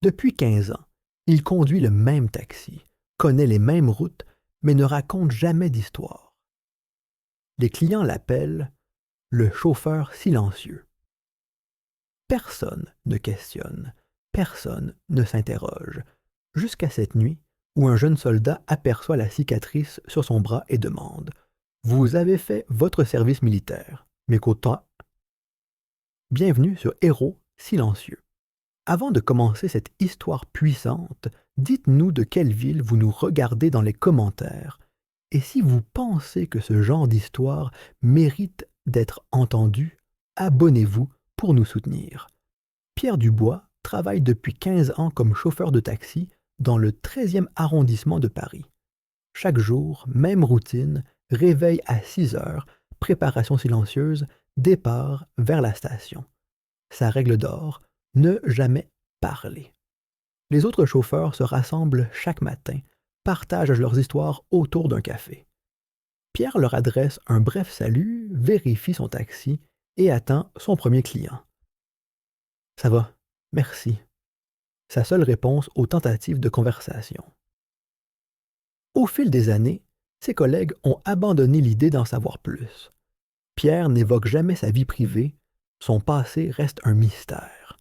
Depuis 15 ans, il conduit le même taxi, connaît les mêmes routes, mais ne raconte jamais d'histoire. Les clients l'appellent le chauffeur silencieux. Personne ne questionne, personne ne s'interroge, jusqu'à cette nuit où un jeune soldat aperçoit la cicatrice sur son bras et demande « Vous avez fait votre service militaire, mais qu'autant... » Bienvenue sur Héros silencieux. Avant de commencer cette histoire puissante, dites-nous de quelle ville vous nous regardez dans les commentaires et si vous pensez que ce genre d'histoire mérite d'être entendu, abonnez-vous pour nous soutenir. Pierre Dubois travaille depuis 15 ans comme chauffeur de taxi dans le 13e arrondissement de Paris. Chaque jour, même routine, réveil à 6 heures, préparation silencieuse, départ vers la station. Sa règle d'or, ne jamais parler. Les autres chauffeurs se rassemblent chaque matin, partagent leurs histoires autour d'un café. Pierre leur adresse un bref salut, vérifie son taxi et attend son premier client. « Ça va, merci. » Sa seule réponse aux tentatives de conversation. Au fil des années, ses collègues ont abandonné l'idée d'en savoir plus. Pierre n'évoque jamais sa vie privée, son passé reste un mystère.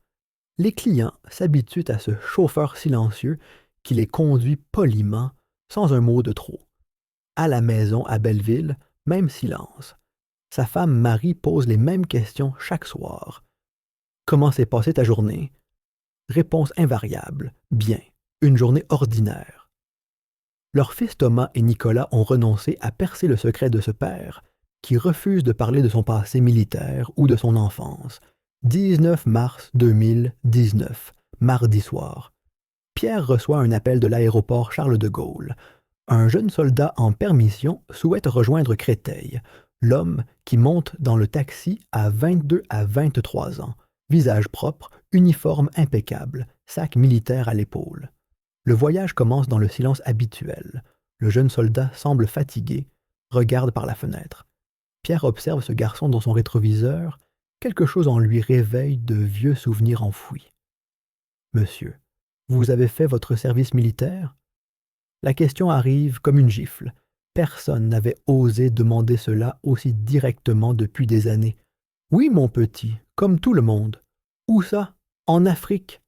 Les clients s'habituent à ce chauffeur silencieux qui les conduit poliment, sans un mot de trop. À la maison, à Belleville, même silence. Sa femme Marie pose les mêmes questions chaque soir. « Comment s'est passée ta journée? » Réponse invariable. « Bien. Une journée ordinaire. » Leurs fils Thomas et Nicolas ont renoncé à percer le secret de ce père, qui refuse de parler de son passé militaire ou de son enfance. 19 mars 2019, mardi soir. Pierre reçoit un appel de l'aéroport Charles de Gaulle. Un jeune soldat en permission souhaite rejoindre Créteil. L'homme qui monte dans le taxi a 22 à 23 ans, visage propre, uniforme impeccable, sac militaire à l'épaule. Le voyage commence dans le silence habituel. Le jeune soldat semble fatigué, regarde par la fenêtre. Pierre observe ce garçon dans son rétroviseur. Quelque chose en lui réveille de vieux souvenirs enfouis. « Monsieur, vous avez fait votre service militaire? » La question arrive comme une gifle. Personne n'avait osé demander cela aussi directement depuis des années. « Oui, mon petit, comme tout le monde. »« Où ça? En Afrique? »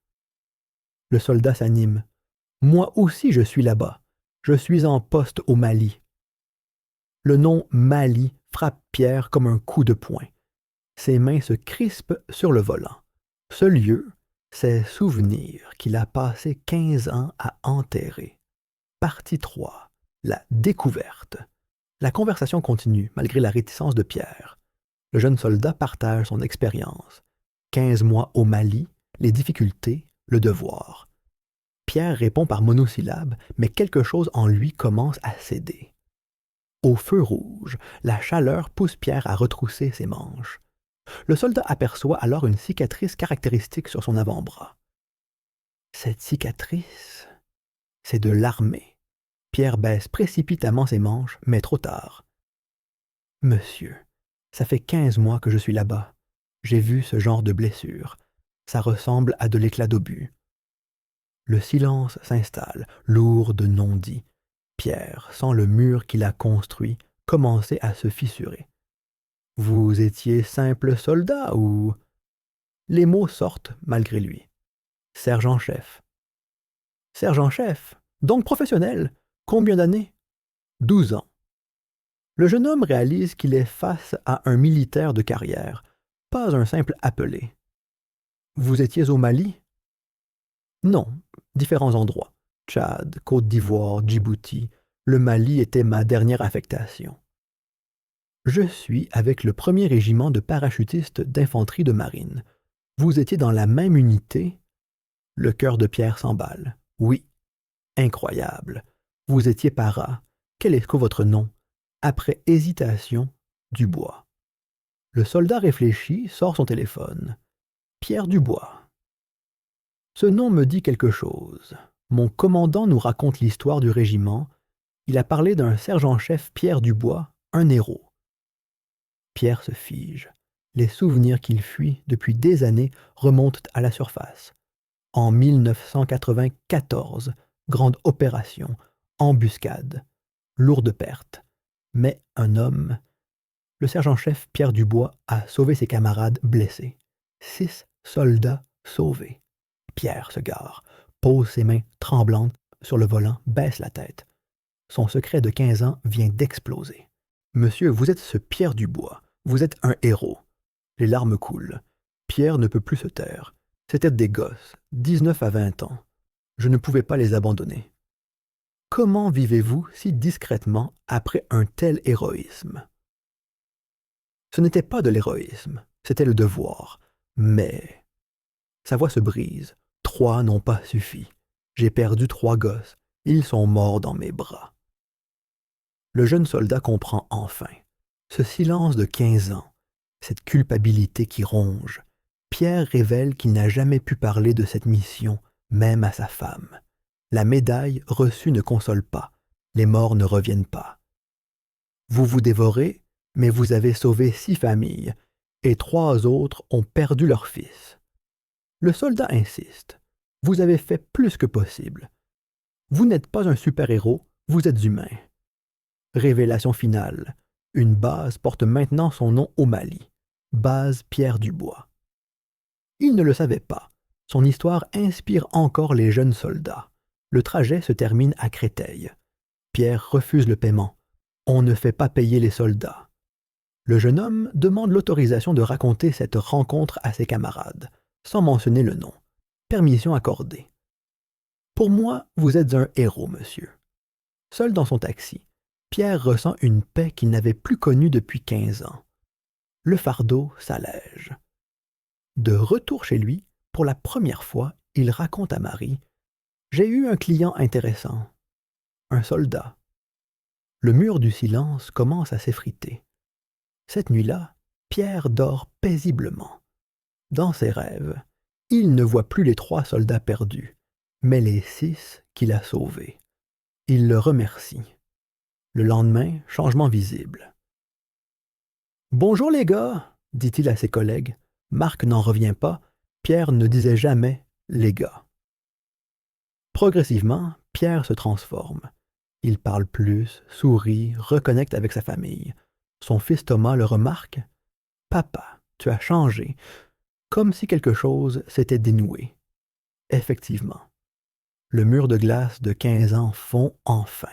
Le soldat s'anime. « Moi aussi je suis là-bas. Je suis en poste au Mali. » Le nom Mali frappe Pierre comme un coup de poing. Ses mains se crispent sur le volant. Ce lieu, ces souvenirs qu'il a passé 15 ans à enterrer. Partie 3. La découverte. La conversation continue, malgré la réticence de Pierre. Le jeune soldat partage son expérience. 15 mois au Mali, les difficultés, le devoir. Pierre répond par monosyllabes, mais quelque chose en lui commence à céder. Au feu rouge, la chaleur pousse Pierre à retrousser ses manches. Le soldat aperçoit alors une cicatrice caractéristique sur son avant-bras. Cette cicatrice, c'est de l'armée. Pierre baisse précipitamment ses manches, mais trop tard. « Monsieur, ça fait 15 mois que je suis là-bas. J'ai vu ce genre de blessure. Ça ressemble à de l'éclat d'obus. » Le silence s'installe, lourd de non-dits. Pierre sent le mur qu'il a construit commencer à se fissurer. « Vous étiez simple soldat ou... » Les mots sortent malgré lui. « Sergent-chef. »« Sergent-chef? Donc professionnel? Combien d'années? » 12 ans. Le jeune homme réalise qu'il est face à un militaire de carrière, pas un simple appelé. « Vous étiez au Mali? » Non, différents endroits. Tchad, Côte d'Ivoire, Djibouti. Le Mali était ma dernière affectation. Je suis avec le 1er régiment de parachutistes d'infanterie de marine. Vous étiez dans la même unité? Le cœur de Pierre s'emballe. Oui. Incroyable. Vous étiez para. Quel est votre nom? Après hésitation, Dubois. Le soldat réfléchit, sort son téléphone. Pierre Dubois. Ce nom me dit quelque chose. Mon commandant nous raconte l'histoire du régiment. Il a parlé d'un sergent-chef Pierre Dubois, un héros. Pierre se fige. Les souvenirs qu'il fuit depuis des années remontent à la surface. En 1994, grande opération, embuscade, lourde perte. Mais un homme, le sergent-chef Pierre Dubois, a sauvé ses camarades blessés. 6 soldats sauvés. Pierre se gare, pose ses mains tremblantes sur le volant, baisse la tête. Son secret de 15 ans vient d'exploser. Monsieur, vous êtes ce Pierre Dubois. Vous êtes un héros. Les larmes coulent. Pierre ne peut plus se taire. C'étaient des gosses, 19 à 20 ans. Je ne pouvais pas les abandonner. Comment vivez-vous si discrètement après un tel héroïsme? Ce n'était pas de l'héroïsme, c'était le devoir. Mais... Sa voix se brise. 3 n'ont pas suffi. J'ai perdu 3 gosses. Ils sont morts dans mes bras. Le jeune soldat comprend enfin. Ce silence de 15 ans, cette culpabilité qui ronge. Pierre révèle qu'il n'a jamais pu parler de cette mission, même à sa femme. La médaille reçue ne console pas. Les morts ne reviennent pas. Vous vous dévorez, mais vous avez sauvé 6 familles, et 3 autres ont perdu leur fils. Le soldat insiste. Vous avez fait plus que possible. Vous n'êtes pas un super-héros, vous êtes humain. Révélation finale. Une base porte maintenant son nom au Mali. Base Pierre Dubois. Il ne le savait pas. Son histoire inspire encore les jeunes soldats. Le trajet se termine à Créteil. Pierre refuse le paiement. On ne fait pas payer les soldats. Le jeune homme demande l'autorisation de raconter cette rencontre à ses camarades, sans mentionner le nom. Permission accordée. Pour moi, vous êtes un héros, monsieur. Seul dans son taxi, Pierre ressent une paix qu'il n'avait plus connue depuis 15 ans. Le fardeau s'allège. De retour chez lui, pour la première fois, il raconte à Marie « J'ai eu un client intéressant, un soldat. » Le mur du silence commence à s'effriter. Cette nuit-là, Pierre dort paisiblement. Dans ses rêves, il ne voit plus les 3 soldats perdus, mais les 6 qu'il a sauvés. Il le remercie. Le lendemain, changement visible. « Bonjour les gars !» dit-il à ses collègues. Marc n'en revient pas. Pierre ne disait jamais « les gars ». Progressivement, Pierre se transforme. Il parle plus, sourit, reconnecte avec sa famille. Son fils Thomas le remarque. « Papa, tu as changé. » Comme si quelque chose s'était dénoué. Effectivement. Le mur de glace de 15 ans fond enfin.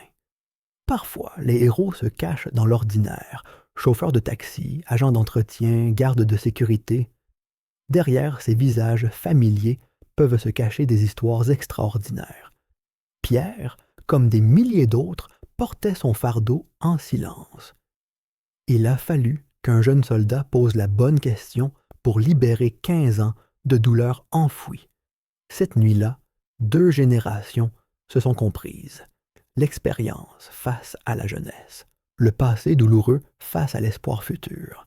Parfois, les héros se cachent dans l'ordinaire, chauffeurs de taxi, agents d'entretien, gardes de sécurité. Derrière ces visages familiers peuvent se cacher des histoires extraordinaires. Pierre, comme des milliers d'autres, portait son fardeau en silence. Il a fallu qu'un jeune soldat pose la bonne question pour libérer 15 ans de douleurs enfouies. Cette nuit-là, 2 générations se sont comprises. L'expérience face à la jeunesse, le passé douloureux face à l'espoir futur.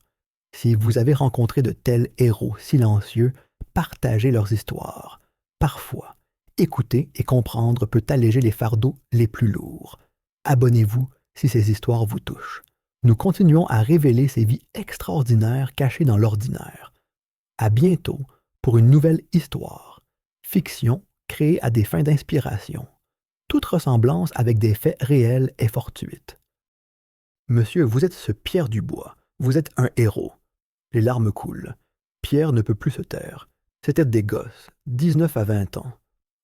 Si vous avez rencontré de tels héros silencieux, partagez leurs histoires. Parfois, écouter et comprendre peut alléger les fardeaux les plus lourds. Abonnez-vous si ces histoires vous touchent. Nous continuons à révéler ces vies extraordinaires cachées dans l'ordinaire. À bientôt pour une nouvelle histoire. Fiction créée à des fins d'inspiration. Toute ressemblance avec des faits réels est fortuite. Monsieur, vous êtes ce Pierre Dubois. Vous êtes un héros. Les larmes coulent. Pierre ne peut plus se taire. C'étaient des gosses, 19 à 20 ans.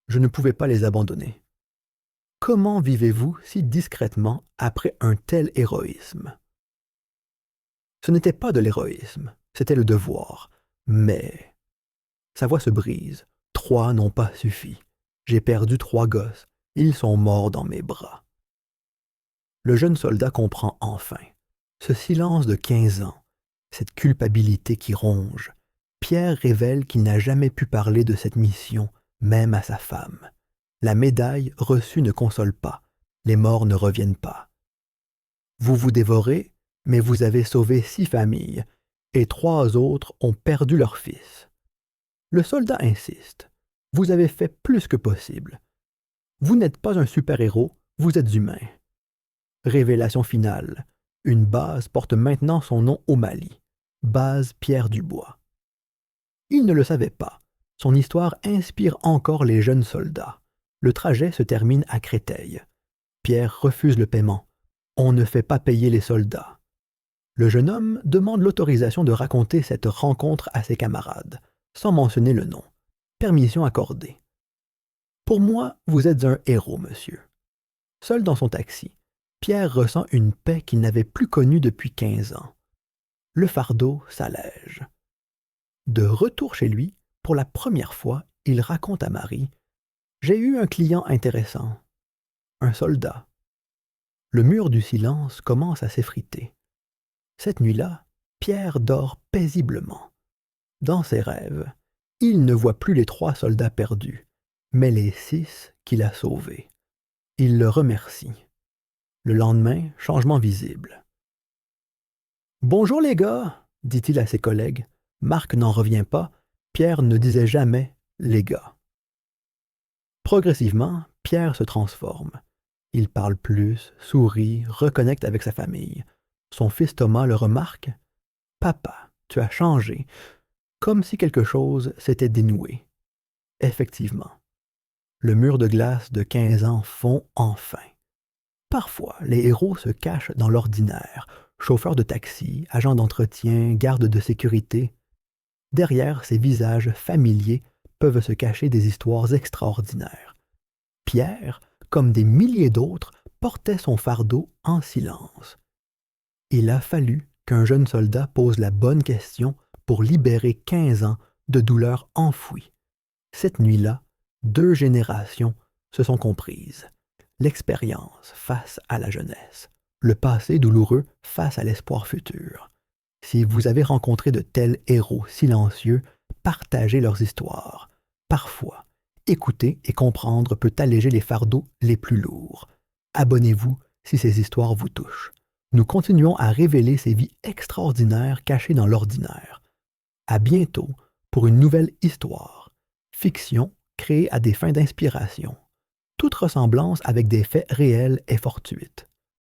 Je ne pouvais pas les abandonner. Comment vivez-vous si discrètement après un tel héroïsme? Ce n'était pas de l'héroïsme, c'était le devoir. Mais... Sa voix se brise. 3 n'ont pas suffi. J'ai perdu 3 gosses. Ils sont morts dans mes bras. Le jeune soldat comprend enfin. Ce silence de 15 ans, cette culpabilité qui ronge. Pierre révèle qu'il n'a jamais pu parler de cette mission, même à sa femme. La médaille reçue ne console pas. Les morts ne reviennent pas. Vous vous dévorez, mais vous avez sauvé 6 familles, et 3 autres ont perdu leur fils. Le soldat insiste. Vous avez fait plus que possible. Vous n'êtes pas un super-héros, vous êtes humain. Révélation finale. Une base porte maintenant son nom au Mali. Base Pierre Dubois. Il ne le savait pas. Son histoire inspire encore les jeunes soldats. Le trajet se termine à Créteil. Pierre refuse le paiement. On ne fait pas payer les soldats. Le jeune homme demande l'autorisation de raconter cette rencontre à ses camarades, sans mentionner le nom. Permission accordée. Pour moi, vous êtes un héros, monsieur. Seul dans son taxi, Pierre ressent une paix qu'il n'avait plus connue depuis 15 ans. Le fardeau s'allège. De retour chez lui, pour la première fois, il raconte à Marie « J'ai eu un client intéressant, un soldat. » Le mur du silence commence à s'effriter. Cette nuit-là, Pierre dort paisiblement. Dans ses rêves, il ne voit plus les 3 soldats perdus, mais les 6 qu'il a sauvés. Il le remercie. Le lendemain, changement visible. « Bonjour les gars !» dit-il à ses collègues. Marc n'en revient pas, Pierre ne disait jamais « les gars ». Progressivement, Pierre se transforme. Il parle plus, sourit, reconnecte avec sa famille. Son fils Thomas le remarque. « Papa, tu as changé. » Comme si quelque chose s'était dénoué. Effectivement. Le mur de glace de 15 ans fond enfin. Parfois, les héros se cachent dans l'ordinaire, chauffeurs de taxi, agents d'entretien, gardes de sécurité. Derrière ces visages familiers peuvent se cacher des histoires extraordinaires. Pierre, comme des milliers d'autres, portait son fardeau en silence. Il a fallu qu'un jeune soldat pose la bonne question pour libérer 15 ans de douleurs enfouies. Cette nuit-là, 2 générations se sont comprises. L'expérience face à la jeunesse, le passé douloureux face à l'espoir futur. Si vous avez rencontré de tels héros silencieux, partagez leurs histoires. Parfois, écouter et comprendre peut alléger les fardeaux les plus lourds. Abonnez-vous si ces histoires vous touchent. Nous continuons à révéler ces vies extraordinaires cachées dans l'ordinaire. À bientôt pour une nouvelle histoire. Fiction créée à des fins d'inspiration. Toute ressemblance avec des faits réels est fortuite.